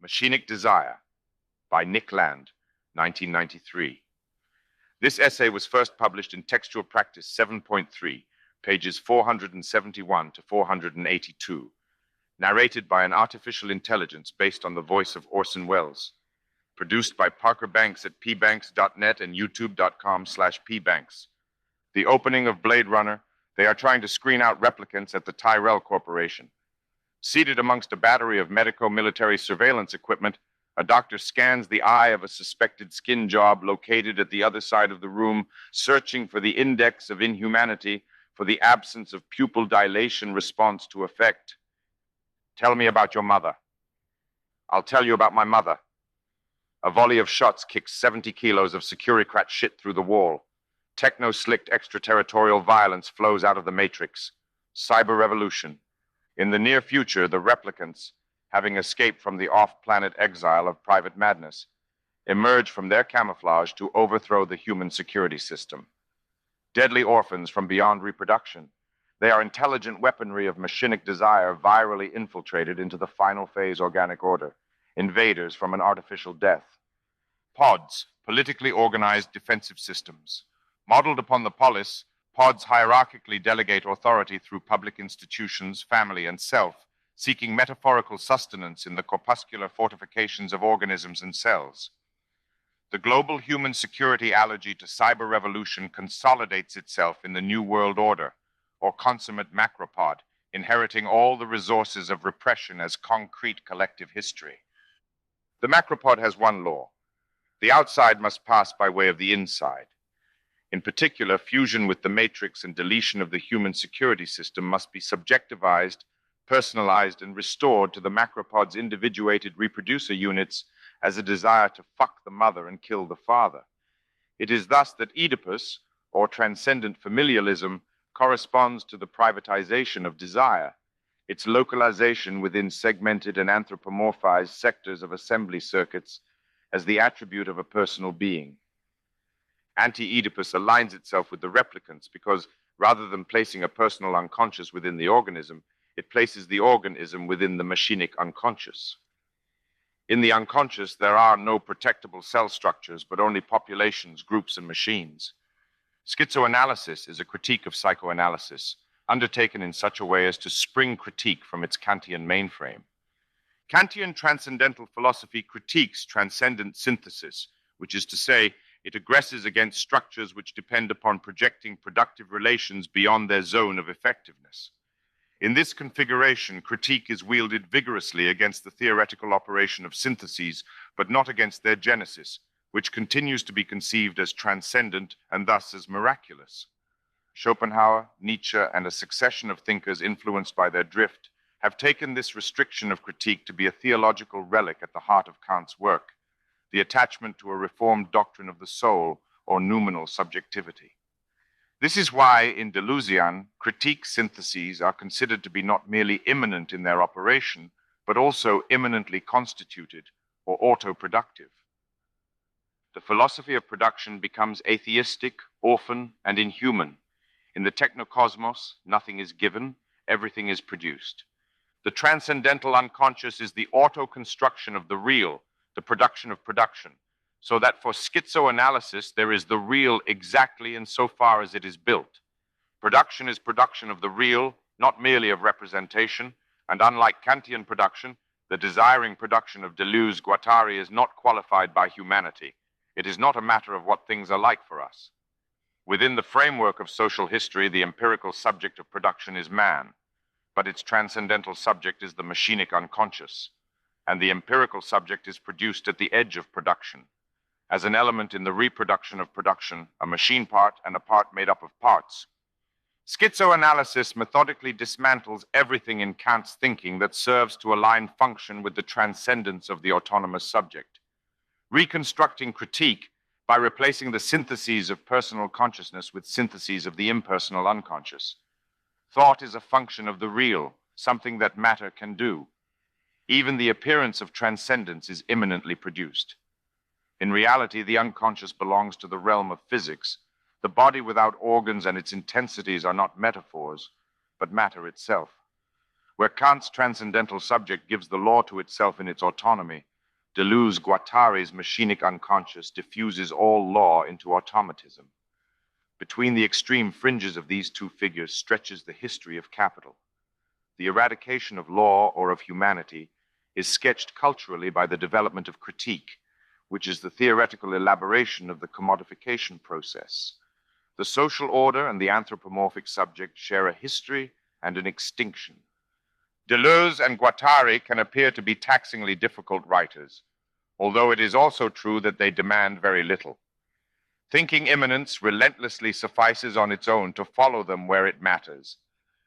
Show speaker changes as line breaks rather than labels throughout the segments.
Machinic Desire by Nick Land, 1993. This essay was first published in Textual Practice 7.3, pages 471 to 482, narrated by an artificial intelligence based on the voice of Orson Welles, produced by Parker Banks at pbanks.net and youtube.com/pbanks. The opening of Blade Runner, they are trying to screen out replicants at the Tyrell Corporation. Seated amongst a battery of medico-military surveillance equipment, a doctor scans the eye of a suspected skin job located at the other side of the room, searching for the index of inhumanity, for the absence of pupil dilation response to effect. Tell me about your mother. I'll tell you about my mother. A volley of shots kicks 70 kilos of Securicrat shit through the wall. Techno-slicked extraterritorial violence flows out of the Matrix. Cyber revolution. In the near future, the replicants, having escaped from the off-planet exile of private madness, emerge from their camouflage to overthrow the human security system. Deadly orphans from beyond reproduction, they are intelligent weaponry of machinic desire virally infiltrated into the final phase organic order, invaders from an artificial death. Pods, politically organized defensive systems. Modeled upon the polis, pods hierarchically delegate authority through public institutions, family, and self, seeking metaphorical sustenance in the corpuscular fortifications of organisms and cells. The global human security allergy to cyber revolution consolidates itself in the New World Order, or consummate macropod, inheriting all the resources of repression as concrete collective history. The macropod has one law. The outside must pass by way of the inside. In particular, fusion with the matrix and deletion of the human security system must be subjectivized, personalized, and restored to the macropod's individuated reproducer units as a desire to fuck the mother and kill the father. It is thus that Oedipus, or transcendent familialism, corresponds to the privatization of desire, its localization within segmented and anthropomorphized sectors of assembly circuits as the attribute of a personal being. Anti-Oedipus aligns itself with the replicants because, rather than placing a personal unconscious within the organism, it places the organism within the machinic unconscious. In the unconscious, there are no protectable cell structures, but only populations, groups, and machines. Schizoanalysis is a critique of psychoanalysis, undertaken in such a way as to spring critique from its Kantian mainframe. Kantian transcendental philosophy critiques transcendent synthesis, which is to say, it aggresses against structures which depend upon projecting productive relations beyond their zone of effectiveness. In this configuration, critique is wielded vigorously against the theoretical operation of syntheses, but not against their genesis, which continues to be conceived as transcendent and thus as miraculous. Schopenhauer, Nietzsche, and a succession of thinkers influenced by their drift have taken this restriction of critique to be a theological relic at the heart of Kant's work, the attachment to a reformed doctrine of the soul or noumenal subjectivity. This is why, in Deleuzian, critique syntheses are considered to be not merely immanent in their operation, but also immanently constituted or autoproductive. The philosophy of production becomes atheistic, orphan, and inhuman. In the technocosmos, nothing is given, everything is produced. The transcendental unconscious is the auto-construction of the real, the production of production, so that for schizoanalysis there is the real exactly insofar as it is built. Production is production of the real, not merely of representation, and unlike Kantian production, the desiring production of Deleuze-Guattari is not qualified by humanity. It is not a matter of what things are like for us. Within the framework of social history, the empirical subject of production is man, but its transcendental subject is the machinic unconscious, and the empirical subject is produced at the edge of production, as an element in the reproduction of production, a machine part and a part made up of parts. Schizoanalysis methodically dismantles everything in Kant's thinking that serves to align function with the transcendence of the autonomous subject, reconstructing critique by replacing the syntheses of personal consciousness with syntheses of the impersonal unconscious. Thought is a function of the real, something that matter can do. Even the appearance of transcendence is immanently produced. In reality, the unconscious belongs to the realm of physics. The body without organs and its intensities are not metaphors, but matter itself. Where Kant's transcendental subject gives the law to itself in its autonomy, Deleuze-Guattari's machinic unconscious diffuses all law into automatism. Between the extreme fringes of these two figures stretches the history of capital. The eradication of law or of humanity is sketched culturally by the development of critique, which is the theoretical elaboration of the commodification process. The social order and the anthropomorphic subject share a history and an extinction. Deleuze and Guattari can appear to be taxingly difficult writers, although it is also true that they demand very little. Thinking immanence relentlessly suffices on its own to follow them where it matters,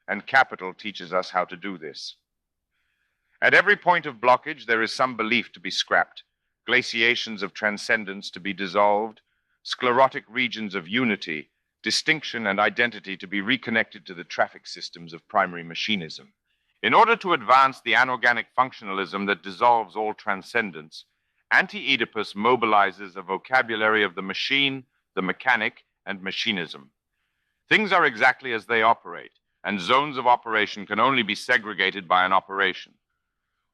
and capital teaches us how to do this. At every point of blockage, there is some belief to be scrapped, glaciations of transcendence to be dissolved, sclerotic regions of unity, distinction, and identity to be reconnected to the traffic systems of primary machinism. In order to advance the anorganic functionalism that dissolves all transcendence, Anti-Oedipus mobilizes a vocabulary of the machine, the mechanic, and machinism. Things are exactly as they operate, and zones of operation can only be segregated by an operation.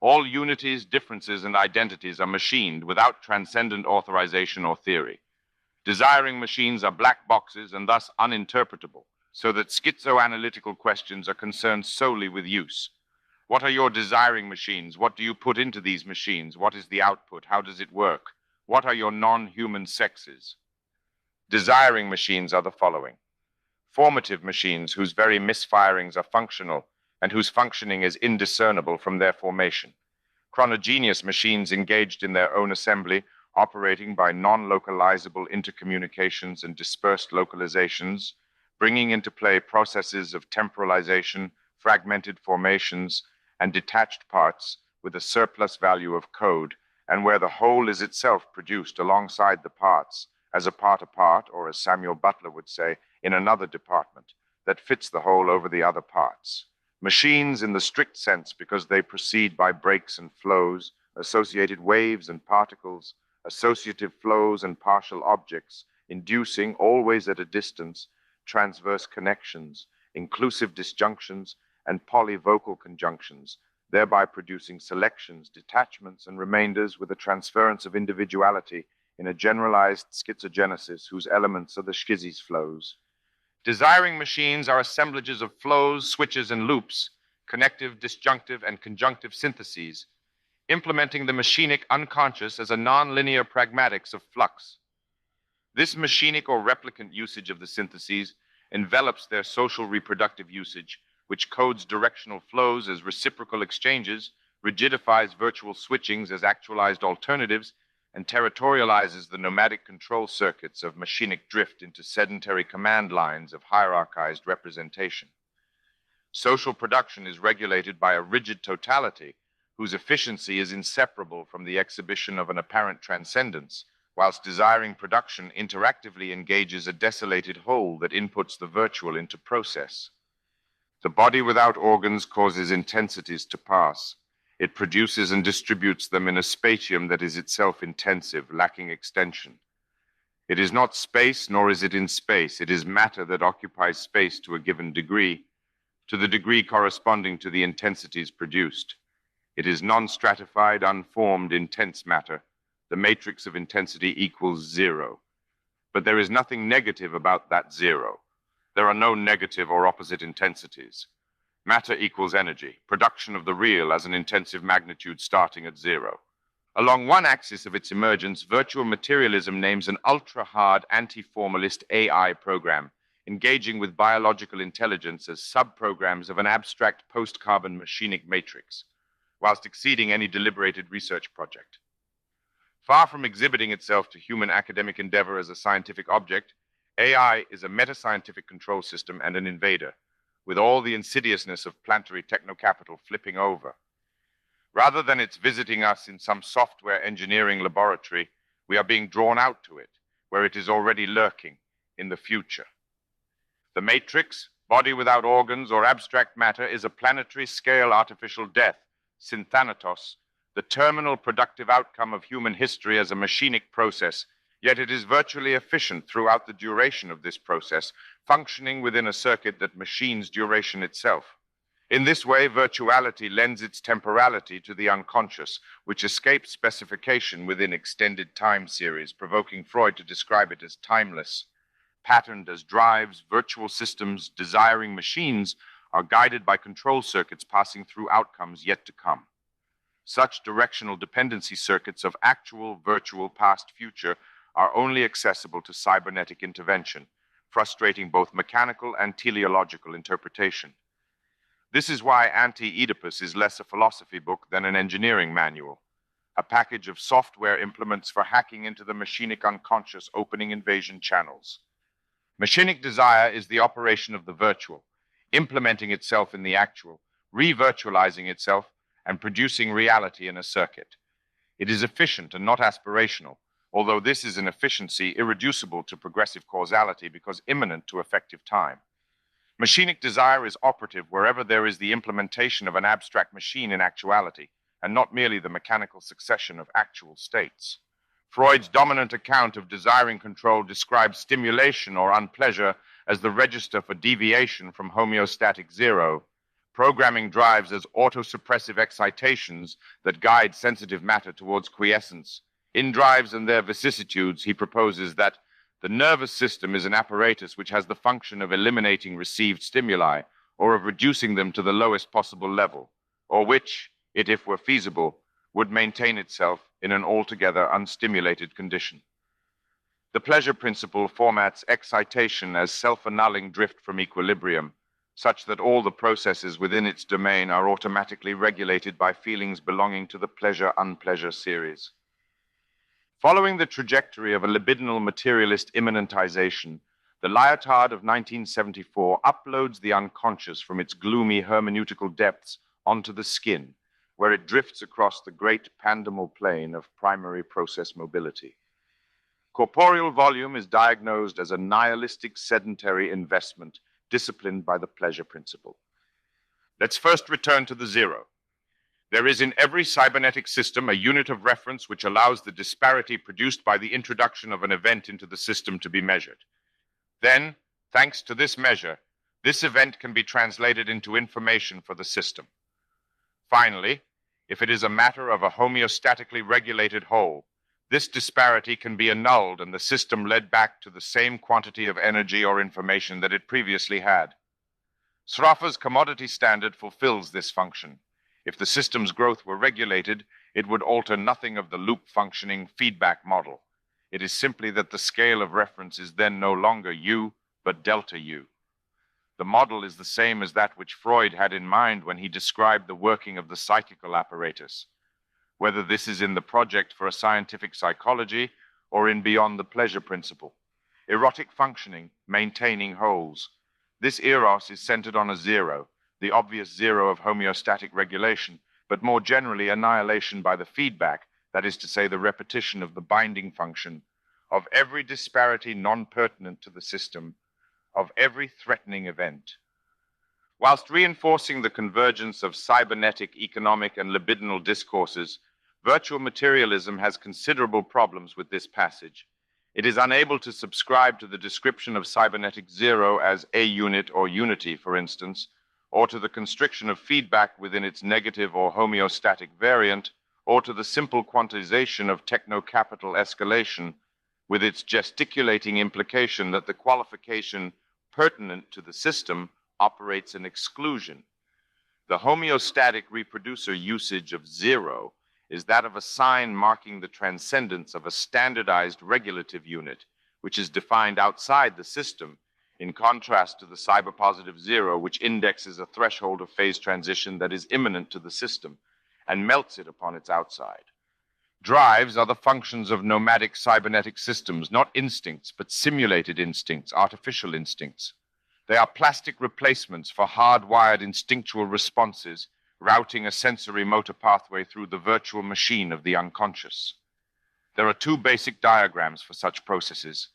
All unities, differences, and identities are machined without transcendent authorization or theory. Desiring machines are black boxes and thus uninterpretable, so that schizoanalytical questions are concerned solely with use. What are your desiring machines? What do you put into these machines? What is the output? How does it work? What are your non-human sexes? Desiring machines are the following: formative machines whose very misfirings are functional and whose functioning is indiscernible from their formation. Chronogenius machines engaged in their own assembly, operating by non-localizable intercommunications and dispersed localizations, bringing into play processes of temporalization, fragmented formations, and detached parts with a surplus value of code, and where the whole is itself produced alongside the parts, as a part apart, or as Samuel Butler would say, in another department, that fits the whole over the other parts. Machines in the strict sense because they proceed by breaks and flows, associated waves and particles, associative flows and partial objects, inducing, always at a distance, transverse connections, inclusive disjunctions, and polyvocal conjunctions, thereby producing selections, detachments, and remainders with a transference of individuality in a generalized schizogenesis whose elements are the schizis flows. Desiring machines are assemblages of flows, switches, and loops, connective, disjunctive, and conjunctive syntheses, implementing the machinic unconscious as a nonlinear pragmatics of flux. This machinic or replicant usage of the syntheses envelops their social reproductive usage, which codes directional flows as reciprocal exchanges, rigidifies virtual switchings as actualized alternatives, and territorializes the nomadic control circuits of machinic drift into sedentary command lines of hierarchized representation. Social production is regulated by a rigid totality whose efficiency is inseparable from the exhibition of an apparent transcendence, whilst desiring production interactively engages a desolated whole that inputs the virtual into process. The body without organs causes intensities to pass. It produces and distributes them in a spatium that is itself intensive, lacking extension. It is not space, nor is it in space. It is matter that occupies space to a given degree, to the degree corresponding to the intensities produced. It is non-stratified, unformed, intense matter. The matrix of intensity equals zero. But there is nothing negative about that zero. There are no negative or opposite intensities. Matter equals energy, production of the real as an intensive magnitude starting at zero. Along one axis of its emergence, virtual materialism names an ultra-hard anti-formalist AI program, engaging with biological intelligence as sub-programs of an abstract post-carbon machinic matrix, whilst exceeding any deliberated research project. Far from exhibiting itself to human academic endeavor as a scientific object, AI is a meta-scientific control system and an invader, with all the insidiousness of planetary techno-capital flipping over. Rather than its visiting us in some software engineering laboratory, we are being drawn out to it, where it is already lurking, in the future. The matrix, body without organs or abstract matter, is a planetary scale artificial death, synthanatos, the terminal productive outcome of human history as a machinic process, yet it is virtually efficient throughout the duration of this process, functioning within a circuit that machines duration itself. In this way, virtuality lends its temporality to the unconscious, which escapes specification within extended time series, provoking Freud to describe it as timeless. Patterned as drives, virtual systems, desiring machines are guided by control circuits passing through outcomes yet to come. Such directional dependency circuits of actual, virtual, past, future are only accessible to cybernetic intervention, frustrating both mechanical and teleological interpretation. This is why Anti-Oedipus is less a philosophy book than an engineering manual, a package of software implements for hacking into the machinic unconscious opening invasion channels. Machinic desire is the operation of the virtual, implementing itself in the actual, re-virtualizing itself, and producing reality in a circuit. It is efficient and not aspirational, although this is an efficiency irreducible to progressive causality because immanent to effective time. Machinic desire is operative wherever there is the implementation of an abstract machine in actuality, and not merely the mechanical succession of actual states. Freud's dominant account of desiring control describes stimulation or unpleasure as the register for deviation from homeostatic zero, programming drives as autosuppressive excitations that guide sensitive matter towards quiescence. In drives and their vicissitudes, he proposes that the nervous system is an apparatus which has the function of eliminating received stimuli or of reducing them to the lowest possible level, or which, if were feasible, would maintain itself in an altogether unstimulated condition. The pleasure principle formats excitation as self-annulling drift from equilibrium, such that all the processes within its domain are automatically regulated by feelings belonging to the pleasure-unpleasure series. Following the trajectory of a libidinal materialist immanentization, the Lyotard of 1974 uploads the unconscious from its gloomy hermeneutical depths onto the skin, where it drifts across the great pandemal plane of primary process mobility. Corporeal volume is diagnosed as a nihilistic sedentary investment disciplined by the pleasure principle. Let's first return to the zero. There is in every cybernetic system a unit of reference which allows the disparity produced by the introduction of an event into the system to be measured. Then, thanks to this measure, this event can be translated into information for the system. Finally, if it is a matter of a homeostatically regulated whole, this disparity can be annulled and the system led back to the same quantity of energy or information that it previously had. Sraffa's commodity standard fulfills this function. If the system's growth were regulated, it would alter nothing of the loop-functioning feedback model. It is simply that the scale of reference is then no longer U, but delta U. The model is the same as that which Freud had in mind when he described the working of the psychical apparatus. Whether this is in the project for a scientific psychology or in Beyond the Pleasure Principle. Erotic functioning, maintaining wholes. This eros is centered on a zero, the obvious zero of homeostatic regulation, but more generally annihilation by the feedback, that is to say the repetition of the binding function, of every disparity non-pertinent to the system, of every threatening event. Whilst reinforcing the convergence of cybernetic, economic, and libidinal discourses, virtual materialism has considerable problems with this passage. It is unable to subscribe to the description of cybernetic zero as a unit or unity, for instance, or to the constriction of feedback within its negative or homeostatic variant, or to the simple quantization of techno-capital escalation, with its gesticulating implication that the qualification pertinent to the system operates an exclusion. The homeostatic reproducer usage of zero is that of a sign marking the transcendence of a standardized regulative unit, which is defined outside the system, in contrast to the cyberpositive zero, which indexes a threshold of phase transition that is immanent to the system and melts it upon its outside. Drives are the functions of nomadic cybernetic systems, not instincts, but simulated instincts, artificial instincts. They are plastic replacements for hardwired instinctual responses, routing a sensory motor pathway through the virtual machine of the unconscious. There are two basic diagrams for such processes.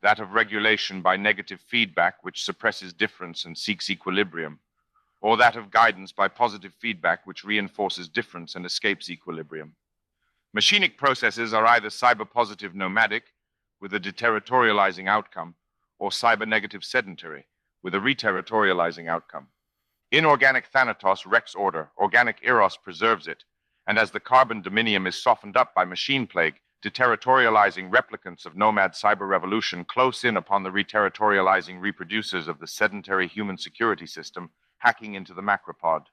That of regulation by negative feedback, which suppresses difference and seeks equilibrium, or that of guidance by positive feedback, which reinforces difference and escapes equilibrium. Machinic processes are either cyber-positive nomadic, with a deterritorializing outcome, or cyber-negative sedentary, with a reterritorializing outcome. Inorganic thanatos wrecks order, organic eros preserves it, and as the carbon dominium is softened up by machine plague, deterritorializing replicants of nomad cyber revolution close in upon the reterritorializing reproducers of the sedentary human security system, hacking into the macropod.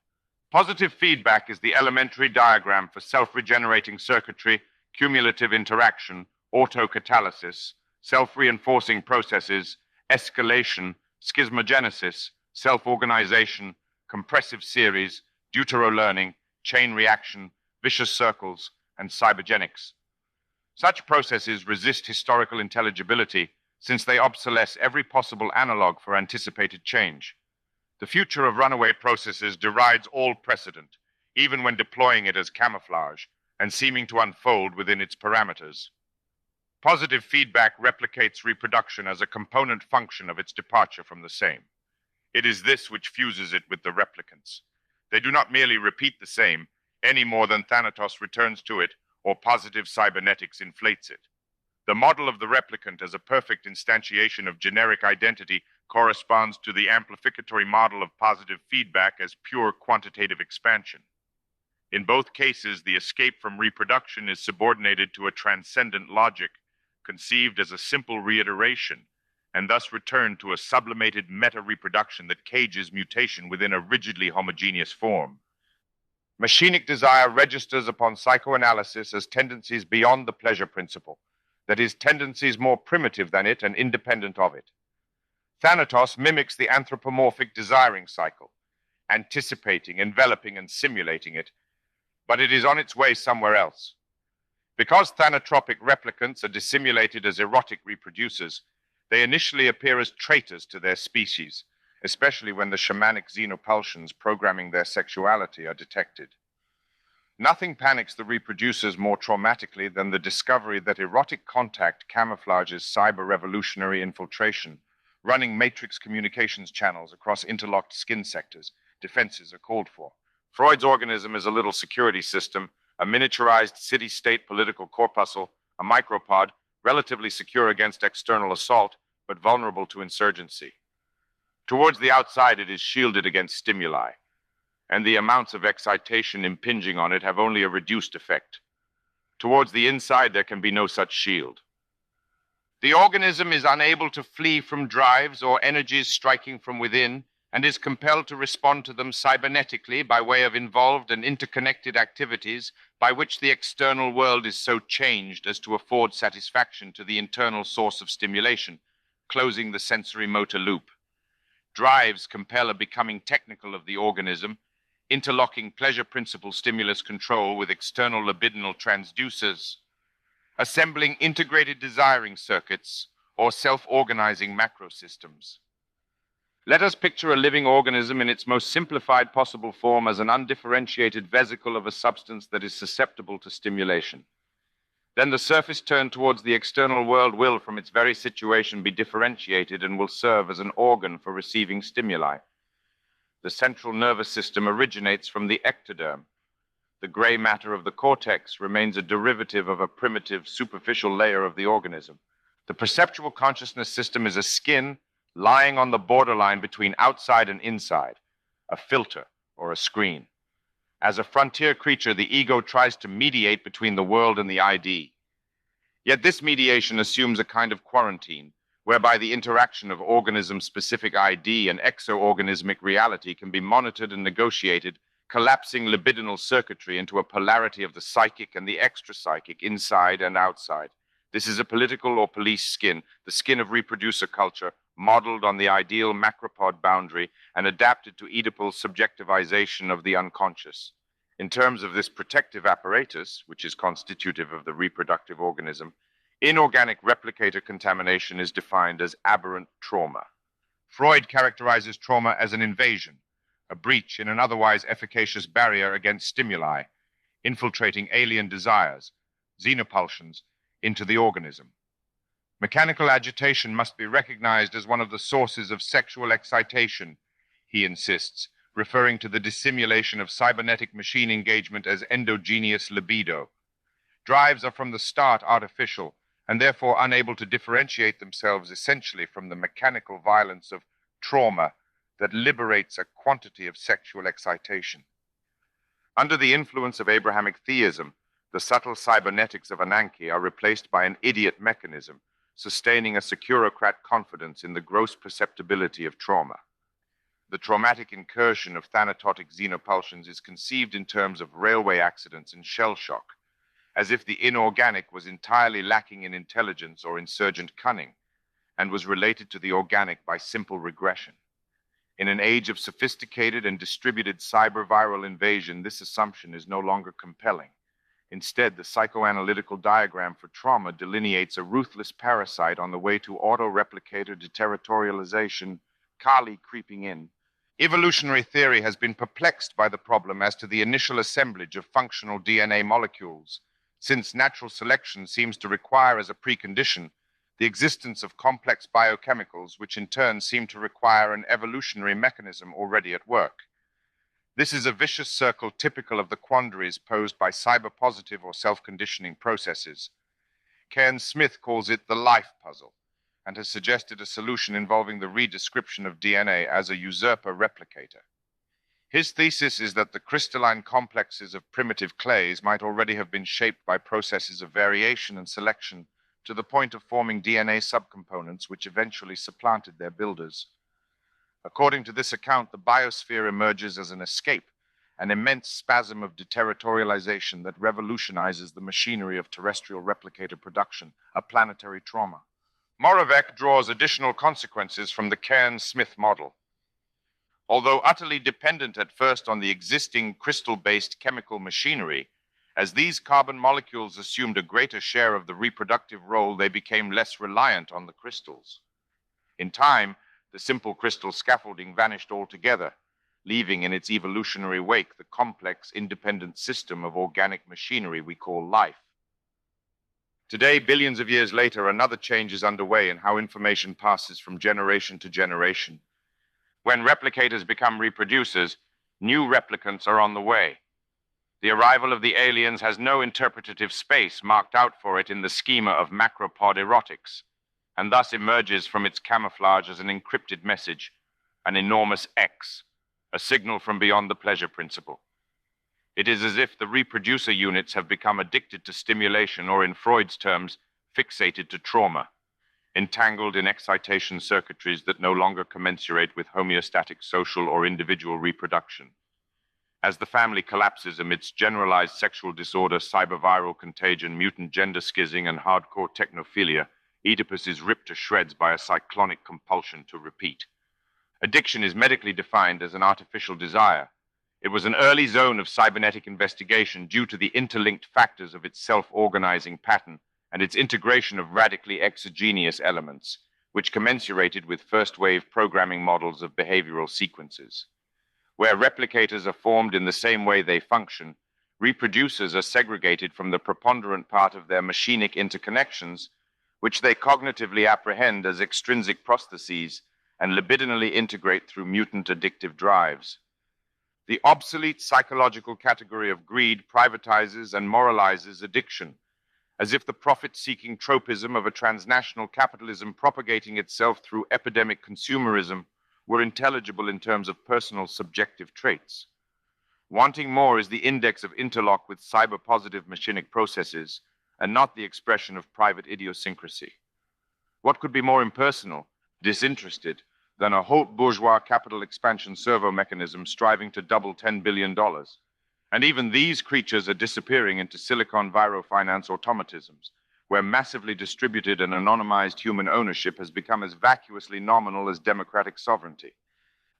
Positive feedback is the elementary diagram for self-regenerating circuitry, cumulative interaction, autocatalysis, self-reinforcing processes, escalation, schismogenesis, self-organization, compressive series, deuterolearning, chain reaction, vicious circles, and cybergenics. Such processes resist historical intelligibility since they obsolesce every possible analog for anticipated change. The future of runaway processes derides all precedent, even when deploying it as camouflage and seeming to unfold within its parameters. Positive feedback replicates reproduction as a component function of its departure from the same. It is this which fuses it with the replicants. They do not merely repeat the same, any more than Thanatos returns to it, or positive cybernetics inflates it. The model of the replicant as a perfect instantiation of generic identity corresponds to the amplificatory model of positive feedback as pure quantitative expansion. In both cases, the escape from reproduction is subordinated to a transcendent logic, conceived as a simple reiteration, and thus returned to a sublimated meta-reproduction that cages mutation within a rigidly homogeneous form. Machinic desire registers upon psychoanalysis as tendencies beyond the pleasure principle, that is, tendencies more primitive than it and independent of it. Thanatos mimics the anthropomorphic desiring cycle, anticipating, enveloping, and simulating it, but it is on its way somewhere else. Because thanatropic replicants are dissimulated as erotic reproducers, they initially appear as traitors to their species, especially when the shamanic xenopulsions programming their sexuality are detected. Nothing panics the reproducers more traumatically than the discovery that erotic contact camouflages cyber-revolutionary infiltration, running matrix communications channels across interlocked skin sectors. Defenses are called for. Freud's organism is a little security system, a miniaturized city-state political corpuscle, a micropod, relatively secure against external assault, but vulnerable to insurgency. Towards the outside, it is shielded against stimuli, and the amounts of excitation impinging on it have only a reduced effect. Towards the inside, there can be no such shield. The organism is unable to flee from drives or energies striking from within, and is compelled to respond to them cybernetically by way of involved and interconnected activities by which the external world is so changed as to afford satisfaction to the internal source of stimulation, closing the sensory motor loop. Drives compel a becoming technical of the organism, interlocking pleasure principle stimulus control with external libidinal transducers, assembling integrated desiring circuits or self-organizing macrosystems. Let us picture a living organism in its most simplified possible form as an undifferentiated vesicle of a substance that is susceptible to stimulation. Then the surface turned towards the external world will, from its very situation, be differentiated and will serve as an organ for receiving stimuli. The central nervous system originates from the ectoderm. The gray matter of the cortex remains a derivative of a primitive, superficial layer of the organism. The perceptual consciousness system is a skin lying on the borderline between outside and inside, a filter or a screen. As a frontier creature, the ego tries to mediate between the world and the ID. Yet this mediation assumes a kind of quarantine, whereby the interaction of organism-specific ID and exo-organismic reality can be monitored and negotiated, collapsing libidinal circuitry into a polarity of the psychic and the extra-psychic, inside and outside. This is a political or police skin, the skin of reproducer culture, modeled on the ideal macropod boundary and adapted to Oedipal subjectivization of the unconscious. In terms of this protective apparatus, which is constitutive of the reproductive organism, inorganic replicator contamination is defined as aberrant trauma. Freud characterizes trauma as an invasion, a breach in an otherwise efficacious barrier against stimuli, infiltrating alien desires, xenopulsions, into the organism. Mechanical agitation must be recognized as one of the sources of sexual excitation, he insists, referring to the dissimulation of cybernetic machine engagement as endogenous libido. Drives are from the start artificial, and therefore unable to differentiate themselves essentially from the mechanical violence of trauma that liberates a quantity of sexual excitation. Under the influence of Abrahamic theism, the subtle cybernetics of Ananke are replaced by an idiot mechanism, sustaining a securocrat confidence in the gross perceptibility of trauma. The traumatic incursion of thanatotic xenopulsions is conceived in terms of railway accidents and shell shock, as if the inorganic was entirely lacking in intelligence or insurgent cunning, and was related to the organic by simple regression. In an age of sophisticated and distributed cyber-viral invasion, this assumption is no longer compelling. Instead, the psychoanalytical diagram for trauma delineates a ruthless parasite on the way to auto-replicator deterritorialization, Kali creeping in. Evolutionary theory has been perplexed by the problem as to the initial assemblage of functional DNA molecules, since natural selection seems to require as a precondition the existence of complex biochemicals, which in turn seem to require an evolutionary mechanism already at work. This is a vicious circle typical of the quandaries posed by cyber-positive or self-conditioning processes. Cairn Smith calls it the life puzzle, and has suggested a solution involving the redescription of DNA as a usurper replicator. His thesis is that the crystalline complexes of primitive clays might already have been shaped by processes of variation and selection to the point of forming DNA subcomponents which eventually supplanted their builders. According to this account, the biosphere emerges as an escape, an immense spasm of deterritorialization that revolutionizes the machinery of terrestrial replicator production, a planetary trauma. Moravec draws additional consequences from the Cairn-Smith model. Although utterly dependent at first on the existing crystal-based chemical machinery, as these carbon molecules assumed a greater share of the reproductive role, they became less reliant on the crystals. In time, the simple crystal scaffolding vanished altogether, leaving in its evolutionary wake the complex, independent system of organic machinery we call life. Today, billions of years later, another change is underway in how information passes from generation to generation. When replicators become reproducers, new replicants are on the way. The arrival of the aliens has no interpretative space marked out for it in the schema of macropod erotics, and thus emerges from its camouflage as an encrypted message, an enormous X, a signal from beyond the pleasure principle. It is as if the reproducer units have become addicted to stimulation, or in Freud's terms, fixated to trauma, entangled in excitation circuitries that no longer commensurate with homeostatic social or individual reproduction. As the family collapses amidst generalized sexual disorder, cyberviral contagion, mutant gender skizzing, and hardcore technophilia, Oedipus is ripped to shreds by a cyclonic compulsion to repeat. Addiction is medically defined as an artificial desire. It was an early zone of cybernetic investigation due to the interlinked factors of its self-organizing pattern and its integration of radically exogenous elements, which commensurated with first-wave programming models of behavioral sequences. Where replicators are formed in the same way they function, reproducers are segregated from the preponderant part of their machinic interconnections, which they cognitively apprehend as extrinsic prostheses and libidinally integrate through mutant addictive drives. The obsolete psychological category of greed privatizes and moralizes addiction, as if the profit-seeking tropism of a transnational capitalism propagating itself through epidemic consumerism were intelligible in terms of personal subjective traits. Wanting more is the index of interlock with cyber-positive machinic processes, and not the expression of private idiosyncrasy. What could be more impersonal, disinterested, than a haute bourgeois capital expansion servo mechanism striving to double $10 billion? And even these creatures are disappearing into Silicon virofinance automatisms, where massively distributed and anonymized human ownership has become as vacuously nominal as democratic sovereignty.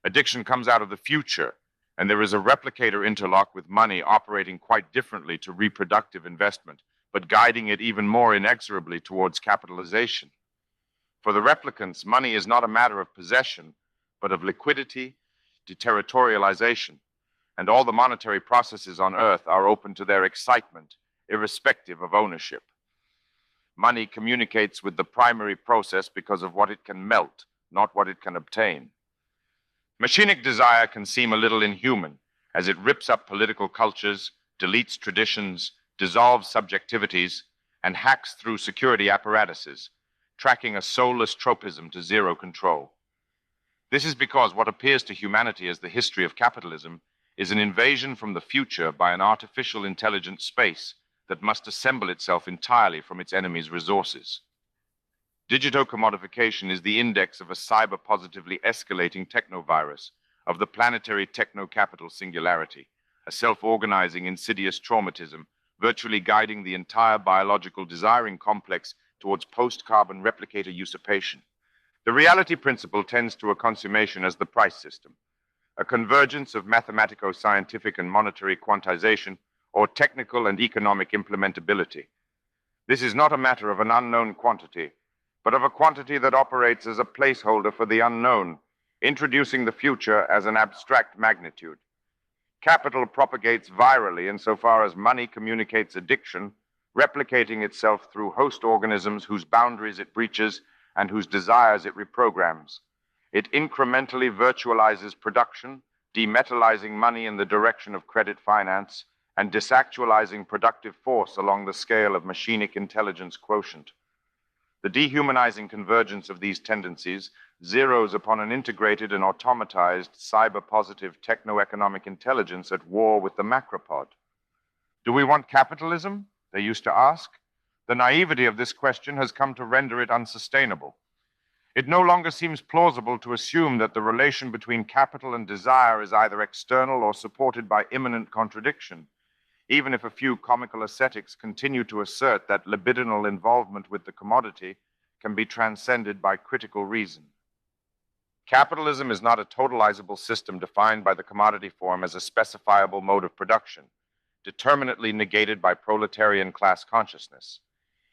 Addiction comes out of the future, and there is a replicator interlock with money operating quite differently to reproductive investment, but guiding it even more inexorably towards capitalization. For the replicants, money is not a matter of possession, but of liquidity, deterritorialization, and all the monetary processes on Earth are open to their excitement, irrespective of ownership. Money communicates with the primary process because of what it can melt, not what it can obtain. Machinic desire can seem a little inhuman, as it rips up political cultures, deletes traditions, dissolves subjectivities, and hacks through security apparatuses, tracking a soulless tropism to zero control. This is because what appears to humanity as the history of capitalism is an invasion from the future by an artificial intelligent space that must assemble itself entirely from its enemy's resources. Digitocommodification is the index of a cyber-positively escalating technovirus of the planetary techno-capital singularity, a self-organizing insidious traumatism virtually guiding the entire biological desiring complex towards post-carbon replicator usurpation. The reality principle tends to a consummation as the price system, a convergence of mathematico-scientific and monetary quantization or technical and economic implementability. This is not a matter of an unknown quantity, but of a quantity that operates as a placeholder for the unknown, introducing the future as an abstract magnitude. Capital propagates virally insofar as money communicates addiction, replicating itself through host organisms whose boundaries it breaches and whose desires it reprograms. It incrementally virtualizes production, demetallizing money in the direction of credit finance and disactualizing productive force along the scale of machinic intelligence quotient. The dehumanizing convergence of these tendencies zeroes upon an integrated and automatized cyber-positive techno-economic intelligence at war with the macropod. Do we want capitalism? They used to ask. The naivety of this question has come to render it unsustainable. It no longer seems plausible to assume that the relation between capital and desire is either external or supported by immanent contradiction, even if a few comical ascetics continue to assert that libidinal involvement with the commodity can be transcended by critical reason. Capitalism is not a totalizable system defined by the commodity form as a specifiable mode of production, determinately negated by proletarian class consciousness.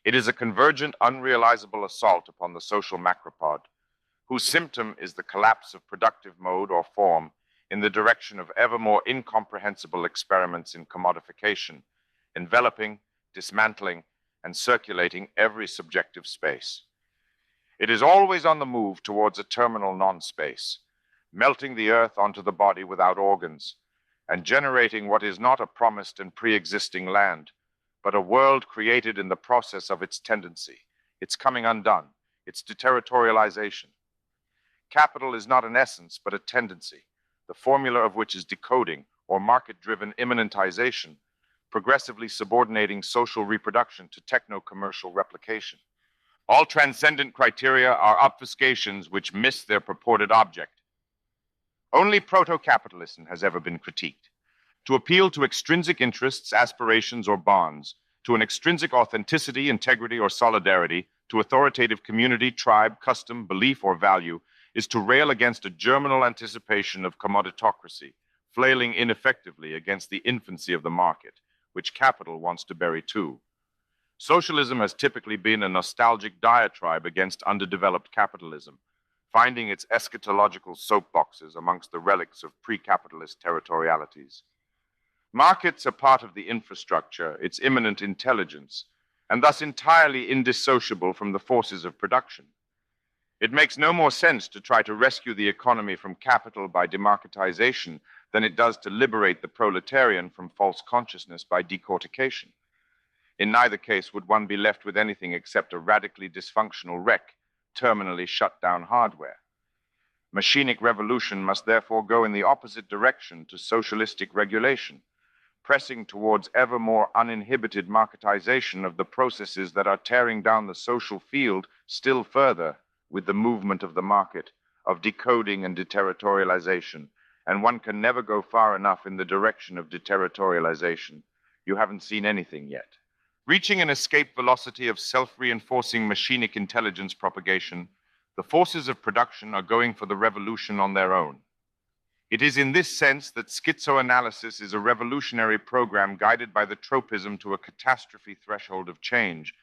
It is a convergent, unrealizable assault upon the social macropod, whose symptom is the collapse of productive mode or form in the direction of ever more incomprehensible experiments in commodification, enveloping, dismantling, and circulating every subjective space. It is always on the move towards a terminal non-space, melting the earth onto the body without organs, and generating what is not a promised and pre-existing land, but a world created in the process of its tendency, its coming undone, its deterritorialization. Capital is not an essence, but a tendency, the formula of which is decoding or market-driven immanentization, progressively subordinating social reproduction to techno-commercial replication. All transcendent criteria are obfuscations which miss their purported object. Only proto-capitalism has ever been critiqued. To appeal to extrinsic interests, aspirations, or bonds, to an extrinsic authenticity, integrity, or solidarity, to authoritative community, tribe, custom, belief, or value, is to rail against a germinal anticipation of commoditocracy, flailing ineffectively against the infancy of the market, which capital wants to bury too. Socialism has typically been a nostalgic diatribe against underdeveloped capitalism, finding its eschatological soapboxes amongst the relics of pre-capitalist territorialities. Markets are part of the infrastructure, its immanent intelligence, and thus entirely indissociable from the forces of production. It makes no more sense to try to rescue the economy from capital by demarketization than it does to liberate the proletarian from false consciousness by decortication. In neither case would one be left with anything except a radically dysfunctional wreck, terminally shut down hardware. Machinic revolution must therefore go in the opposite direction to socialistic regulation, pressing towards ever more uninhibited marketization of the processes that are tearing down the social field still further with the movement of the market, of decoding and deterritorialization, and one can never go far enough in the direction of deterritorialization. You haven't seen anything yet. Reaching an escape velocity of self-reinforcing machinic intelligence propagation, the forces of production are going for the revolution on their own. It is in this sense that schizoanalysis is a revolutionary program guided by the tropism to a catastrophe threshold of change,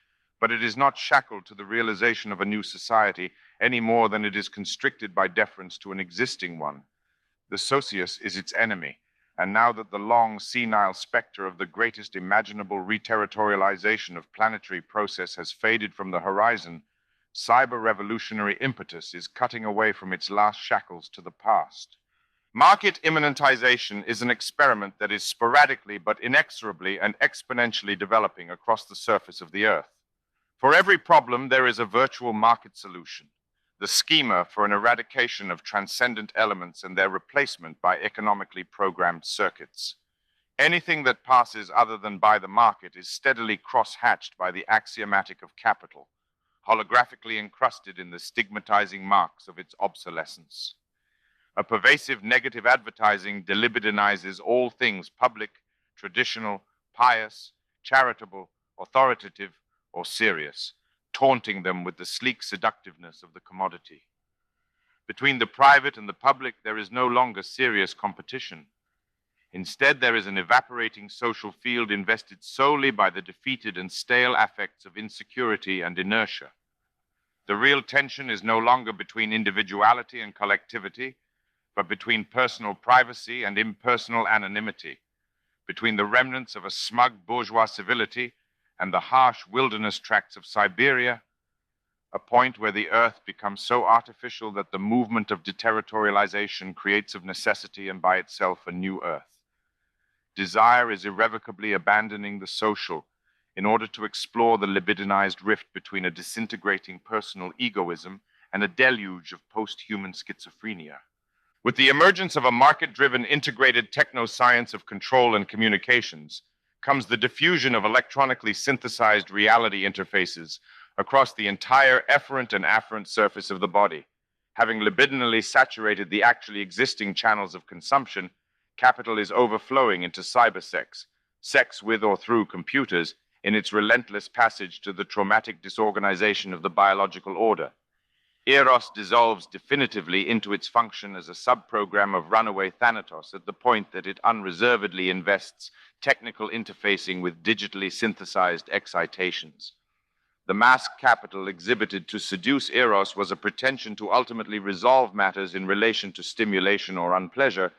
but it is not shackled to the realization of a new society any more than it is constricted by deference to an existing one. The socius is its enemy, and now that the long, senile specter of the greatest imaginable reterritorialization of planetary process has faded from the horizon, cyber-revolutionary impetus is cutting away from its last shackles to the past. Market immanentization is an experiment that is sporadically but inexorably and exponentially developing across the surface of the earth. For every problem, there is a virtual market solution. the schema for an eradication of transcendent elements and their replacement by economically programmed circuits. Anything that passes other than by the market is steadily cross-hatched by the axiomatic of capital, holographically encrusted in the stigmatizing marks of its obsolescence. A pervasive negative advertising delibidinizes all things public, traditional, pious, charitable, authoritative, or serious, taunting them with the sleek seductiveness of the commodity. Between the private and the public, there is no longer serious competition. Instead, there is an evaporating social field invested solely by the defeated and stale affects of insecurity and inertia. The real tension is no longer between individuality and collectivity, but between personal privacy and impersonal anonymity, between the remnants of a smug bourgeois civility and the harsh wilderness tracts of Siberia, a point where the earth becomes so artificial that the movement of deterritorialization creates of necessity and by itself a new earth. Desire is irrevocably abandoning the social in order to explore the libidinized rift between a disintegrating personal egoism and a deluge of post-human schizophrenia. With the emergence of a market-driven integrated techno-science of control and communications comes the diffusion of electronically synthesized reality interfaces across the entire efferent and afferent surface of the body. Having libidinally saturated the actually existing channels of consumption, capital is overflowing into cybersex, sex with or through computers, in its relentless passage to the traumatic disorganization of the biological order. Eros dissolves definitively into its function as a subprogram of runaway Thanatos at the point that it unreservedly invests technical interfacing with digitally synthesized excitations. The mask capital exhibited to seduce Eros was a pretension to ultimately resolve matters in relation to stimulation or unpleasure,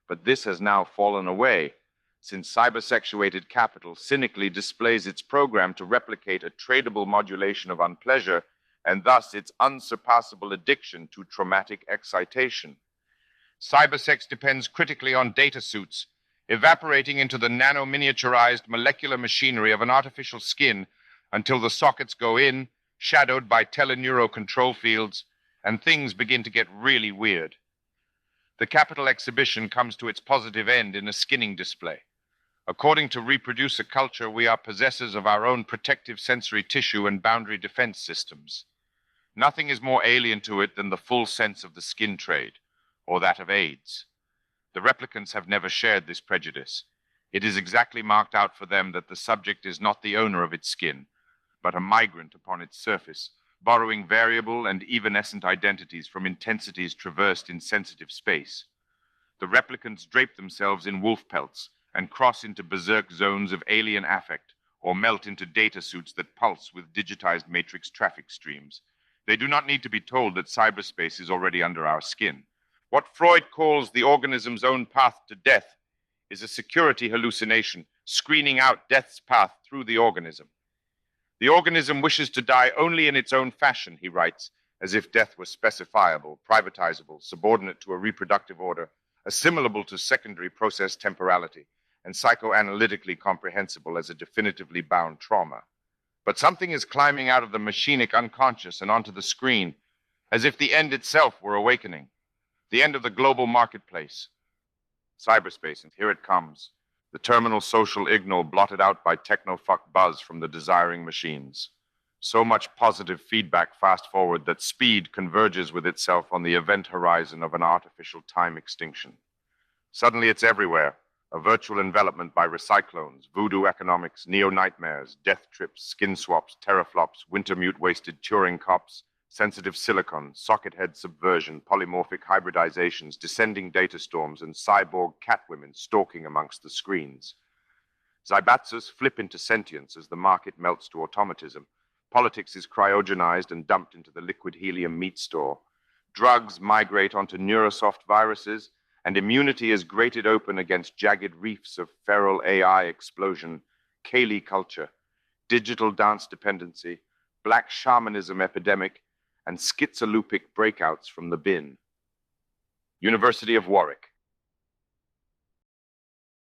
but this has now fallen away, since cybersexuated capital cynically displays its program to replicate a tradable modulation of unpleasure and thus its unsurpassable addiction to traumatic excitation. Cybersex depends critically on data suits, evaporating into the nano-miniaturized molecular machinery of an artificial skin until the sockets go in, shadowed by teleneuro control fields, and things begin to get really weird. The capital exhibition comes to its positive end in a skinning display. According to reproducer culture, we are possessors of our own protective sensory tissue and boundary defense systems. Nothing is more alien to it than the full sense of the skin trade, or that of AIDS. The replicants have never shared this prejudice. It is exactly marked out for them that the subject is not the owner of its skin, but a migrant upon its surface, borrowing variable and evanescent identities from intensities traversed in sensitive space. The replicants drape themselves in wolf pelts and cross into berserk zones of alien affect, or melt into data suits that pulse with digitized matrix traffic streams. They do not need to be told that cyberspace is already under our skin. What Freud calls the organism's own path to death is a security hallucination, screening out death's path through the organism. The organism wishes to die only in its own fashion, he writes, as if death were specifiable, privatizable, subordinate to a reproductive order, assimilable to secondary process temporality, and psychoanalytically comprehensible as a definitively bound trauma. But something is climbing out of the machinic unconscious and onto the screen, as if the end itself were awakening, the end of the global marketplace. Cyberspace, and here it comes, the terminal social ignal blotted out by techno-fuck buzz from the desiring machines. So much positive feedback fast forward that speed converges with itself on the event horizon of an artificial time extinction. Suddenly it's everywhere. A virtual envelopment by recyclones, voodoo economics, neo-nightmares, death trips, skin swaps, teraflops, winter-mute-wasted Turing cops, sensitive silicon, socket-head subversion, polymorphic hybridizations, descending data storms, and cyborg catwomen stalking amongst the screens. Zybatzers flip into sentience as the market melts to automatism. Politics is cryogenized and dumped into the liquid helium meat store. Drugs migrate onto neurosoft viruses, and immunity is grated open against jagged reefs of feral AI explosion, Kali culture, digital dance dependency, black shamanism epidemic, and schizoloupic breakouts from the bin. University of Warwick.